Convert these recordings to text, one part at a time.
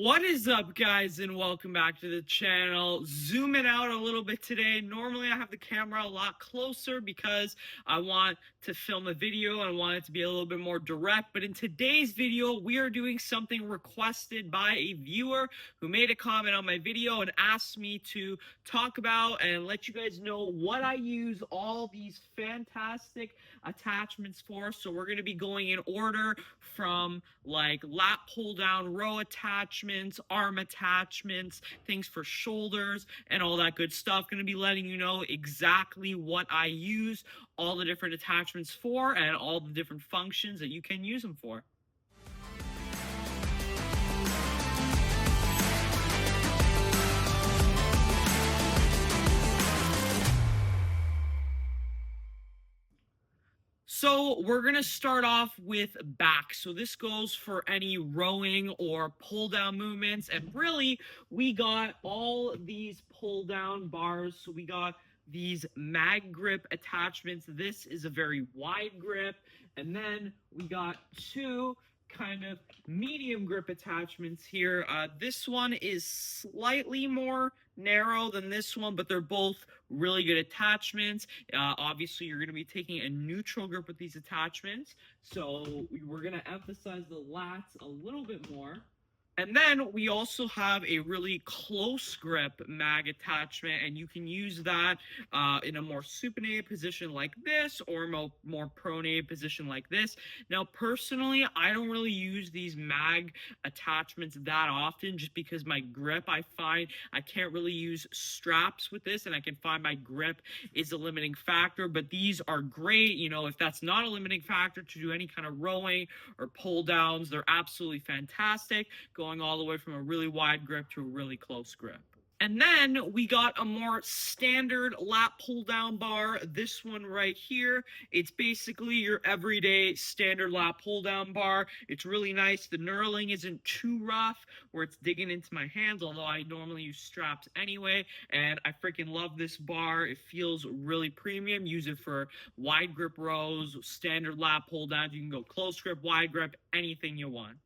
What is up, guys, and welcome back to the channel. Zooming out a little bit today. Normally I have the camera a lot closer because I want to film a video and I want it to be a little bit more direct, but in today's video we are doing something requested by a viewer who made a comment on my video and asked me to talk about and let you guys know what I use all these fantastic attachments for. So we're going to be going in order from like lat pull down row attachments, arm attachments, things for shoulders, and all that good stuff. Going to be letting you know exactly what I use all the different attachments for and all the different functions that you can use them for. So we're going to start off with back. So this goes for any rowing or pull down movements. And really, we got all these pull down bars. So we got these mag grip attachments. This is a very wide grip. And then we got two kind of medium grip attachments here. This one is slightly more narrow than this one, but they're both really good attachments. Obviously you're going to be taking a neutral grip with these attachments, so we're going to emphasize the lats a little bit more. And then we also have a really close grip mag attachment, and you can use that in a more supinated position like this or a more pronated position like this. Now, personally, I don't really use these mag attachments that often just because my grip, I find I can't really use straps with this, and I can find my grip is a limiting factor, but these are great. You know, if that's not a limiting factor to do any kind of rowing or pull downs, they're absolutely fantastic. Going all the way from a really wide grip to a really close grip. And then we got a more standard lat pull down bar. This one right here, it's basically your everyday standard lat pull down bar. It's really nice. The knurling isn't too rough where it's digging into my hands, although I normally use straps anyway. And I freaking love this bar. It feels really premium. Use it for wide grip rows, standard lat pull downs. You can go close grip, wide grip, anything you want.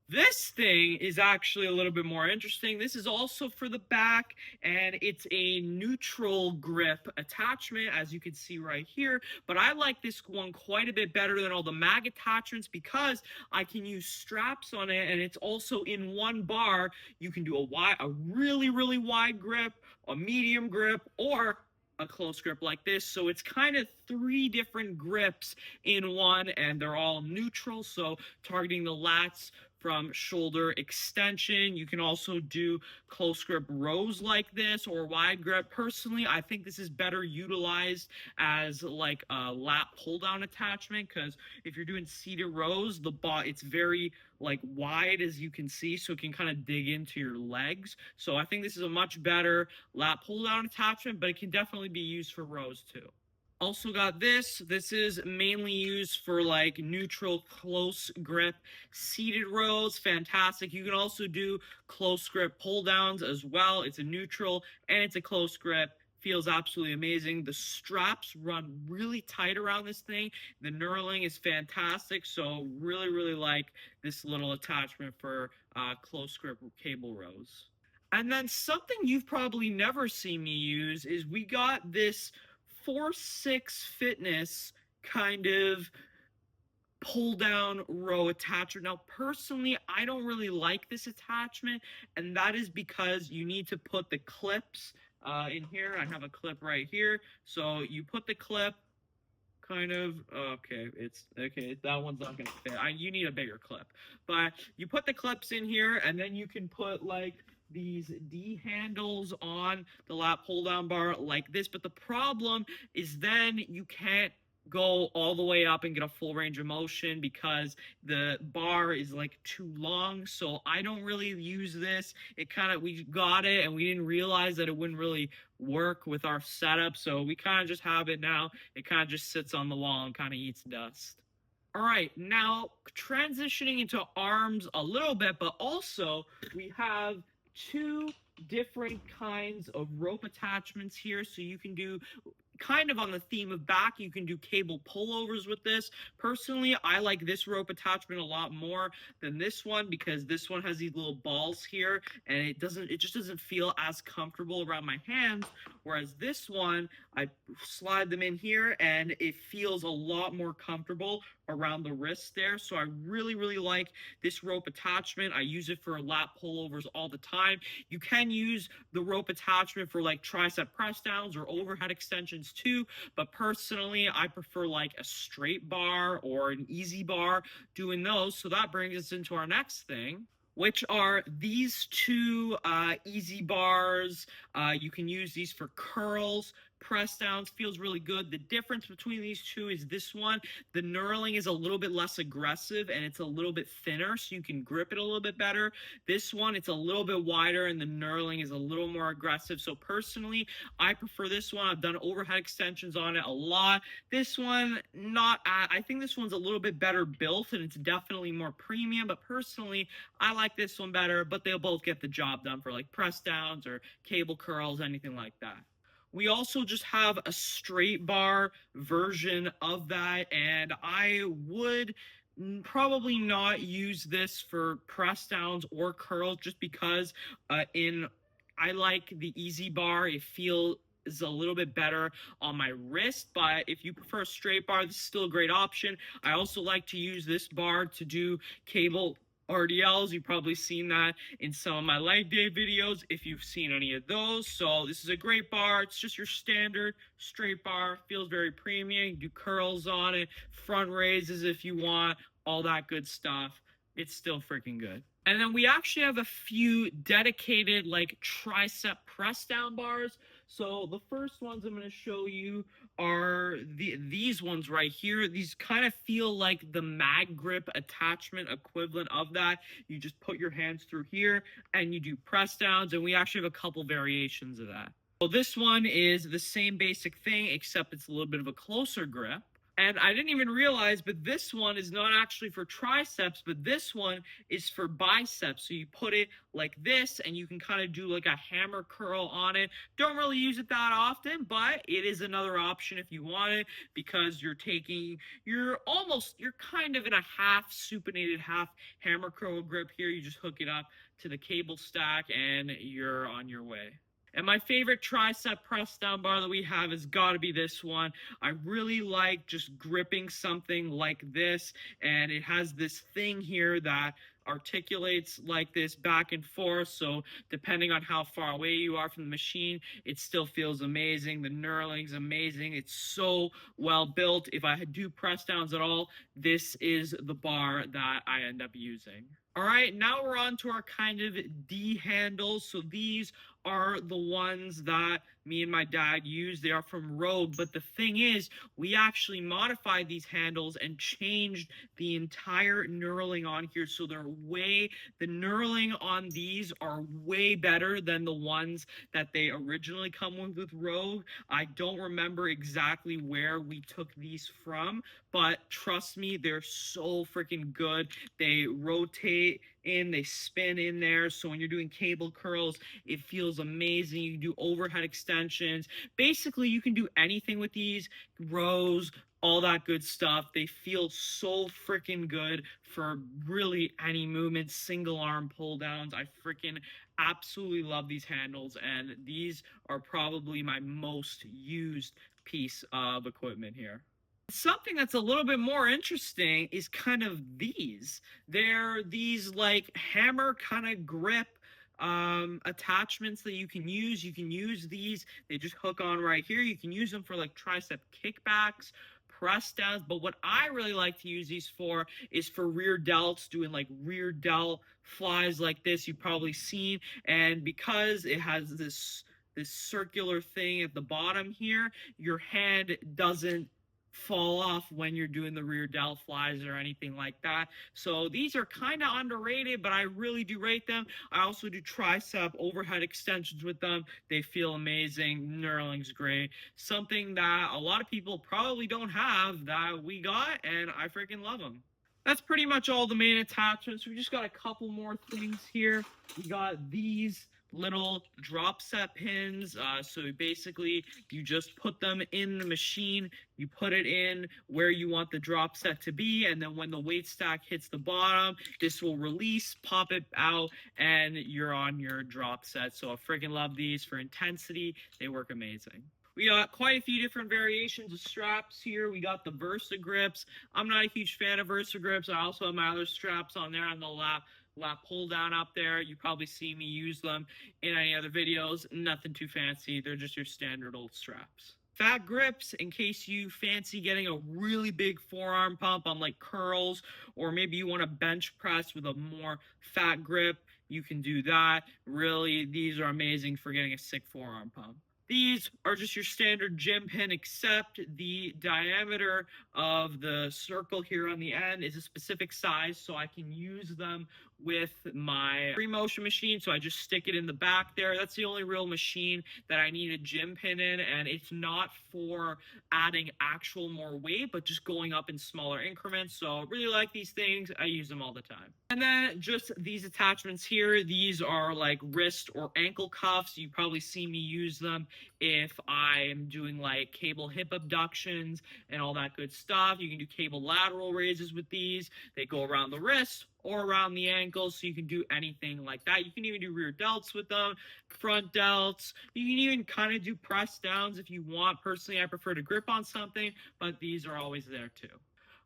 This thing is actually a little bit more interesting. This is also for the back, and it's a neutral grip attachment, as you can see right here. But I like this one quite a bit better than all the mag attachments because I can use straps on it, and it's also in one bar. You can do a really, really wide grip, a medium grip, or a close grip like this. So it's kind of three different grips in one, and they're all neutral, so targeting the lats from shoulder extension. You can also do close grip rows like this or wide grip. Personally, I think this is better utilized as like a lat pull down attachment, because if you're doing seated rows, it's very like wide, as you can see, so it can kind of dig into your legs. So I think this is a much better lat pull down attachment, but it can definitely be used for rows too. Also got this. This is mainly used for like neutral close grip seated rows. Fantastic. You can also do close grip pull downs as well. It's a neutral and it's a close grip. Feels absolutely amazing. The straps run really tight around this thing. The knurling is fantastic. So really, really like this little attachment for close grip cable rows. And then something you've probably never seen me use is we got this 4-6 Fitness kind of pull down row attachment. Now, personally, I don't really like this attachment, and that is because you need to put the clips in here. I have a clip right here. So you put the clip kind of, okay, that one's not gonna fit. You need a bigger clip, but you put the clips in here, and then you can put like these D handles on the lat pull down bar like this. But the problem is then you can't go all the way up and get a full range of motion because the bar is like too long. So I don't really use this. We got it and we didn't realize that it wouldn't really work with our setup, so we kind of just have it now. It kind of just sits on the wall and kind of eats dust. All right, now transitioning into arms a little bit, but also we have two different kinds of rope attachments here. So you can do kind of on the theme of back, you can do cable pullovers with this. Personally, I like this rope attachment a lot more than this one because this one has these little balls here and it just doesn't feel as comfortable around my hands. Whereas this one, I slide them in here and it feels a lot more comfortable around the wrist there. So I really, really like this rope attachment. I use it for lat pullovers all the time. You can use the rope attachment for like tricep press downs or overhead extensions too, but personally I prefer like a straight bar or an easy bar doing those. So that brings us into our next thing, which are these two easy bars. You can use these for curls, press downs, feels really good. The difference between these two is this one, the knurling is a little bit less aggressive and it's a little bit thinner, so you can grip it a little bit better. This one, it's a little bit wider and the knurling is a little more aggressive. So personally, I prefer this one. I've done overhead extensions on it a lot. This one, I think this one's a little bit better built and it's definitely more premium, but personally, I like this one better, but they'll both get the job done for like press downs or cable curls, anything like that. We also just have a straight bar version of that, and I would probably not use this for press downs or curls just because I like the easy bar. It feels a little bit better on my wrist, but if you prefer a straight bar, this is still a great option. I also like to use this bar to do cable RDLs. You've probably seen that in some of my leg day videos if you've seen any of those. So this is a great bar. It's just your standard straight bar. Feels very premium. You can do curls on it, front raises if you want, all that good stuff. It's still freaking good. And then we actually have a few dedicated like tricep press down bars. So the first ones I'm going to show you are these ones right here. These kind of feel like the mag grip attachment equivalent of that. You just put your hands through here and you do press downs, and we actually have a couple variations of that. So this one is the same basic thing, except it's a little bit of a closer grip. And I didn't even realize, but this one is not actually for triceps, but this one is for biceps. So you put it like this and you can kind of do like a hammer curl on it. Don't really use it that often, but it is another option if you want it, because you're kind of in a half supinated, half hammer curl grip here. You just hook it up to the cable stack and you're on your way. And my favorite tricep press down bar that we have has got to be this one. I really like just gripping something like this, and it has this thing here that articulates like this back and forth. So depending on how far away you are from the machine, it still feels amazing. The knurling's amazing. It's so well built. If I do press downs at all, this is the bar that I end up using. All right, now we're on to our kind of D handles. So these are the ones that me and my dad use. They are from Rogue, but the thing is, we actually modified these handles and changed the entire knurling on here. So the knurling on these are way better than the ones that they originally come with Rogue. I don't remember exactly where we took these from, but trust me, they're so freaking good. They rotate in, they spin in there. So when you're doing cable curls, it feels amazing. You can do overhead extensions. Basically, you can do anything with these, rows, all that good stuff. They feel so freaking good for really any movement, single arm pull downs. I freaking absolutely love these handles, and these are probably my most used piece of equipment here. Something that's a little bit more interesting is kind of these. They're these like hammer kind of grip attachments that you can use. You can use these. They just hook on right here. You can use them for like tricep kickbacks, press downs. But what I really like to use these for is for rear delts, doing like rear delt flies like this. You've probably seen. And because it has this circular thing at the bottom here, your hand doesn't fall off when you're doing the rear delt flies or anything like that. So these are kind of underrated, but I really do rate them. I also do tricep overhead extensions with them. They feel amazing. Knurling's great. Something that a lot of people probably don't have that we got, and I freaking love them. That's pretty much all the main attachments. We just got a couple more things here. We got these little drop set pins. So basically, you just put them in the machine. You put it in where you want the drop set to be, and then when the weight stack hits the bottom, this will release, pop it out, and you're on your drop set. So I freaking love these for intensity. They work amazing. We got quite a few different variations of straps here. We got the Versa grips. I'm not a huge fan of Versa grips. I also have my other straps on there on the lap pull down up there. You probably see me use them in any other videos. Nothing too fancy. They're just your standard old straps. Fat grips, in case you fancy getting a really big forearm pump on like curls, or maybe you want to bench press with a more fat grip, you can do that. Really, these are amazing for getting a sick forearm pump. These are just your standard gym pin, except the diameter of the circle here on the end is a specific size, so I can use them with my free motion machine. So I just stick it in the back there. That's the only real machine that I need a gym pin in, and it's not for adding actual more weight, but just going up in smaller increments. So I really like these things. I use them all the time. And then just these attachments here, these are like wrist or ankle cuffs. You probably see me use them if I'm doing like cable hip abductions and all that good stuff. You can do cable lateral raises with these. They go around the wrist or around the ankles, so you can do anything like that. You can even do rear delts with them, front delts. You can even kind of do press downs if you want. Personally, I prefer to grip on something, but these are always there too.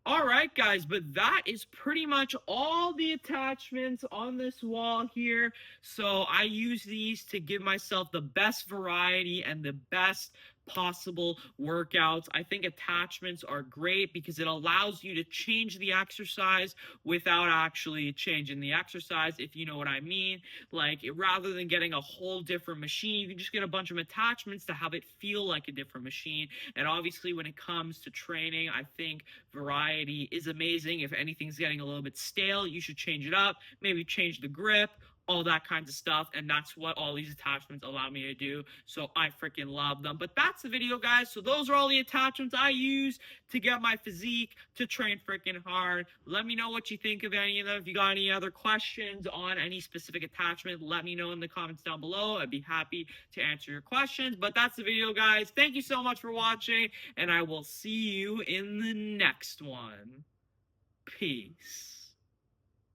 All right, guys, but that is pretty much all the attachments on this wall here. So I use these to give myself the best variety and the best possible workouts. I think attachments are great because it allows you to change the exercise without actually changing the exercise, if you know what I mean. Like, rather than getting a whole different machine, you can just get a bunch of attachments to have it feel like a different machine. And obviously, when it comes to training, I think variety is amazing. If anything's getting a little bit stale, you should change it up, maybe change the grip, all that kinds of stuff, and that's what all these attachments allow me to do. So I freaking love them. But that's the video, guys. So those are all the attachments I use to get my physique, to train freaking hard. Let me know what you think of any of them. If you got any other questions on any specific attachment, let me know in the comments down below. I'd be happy to answer your questions. But that's the video, guys. Thank you so much for watching, and I will see you in the next one. Peace.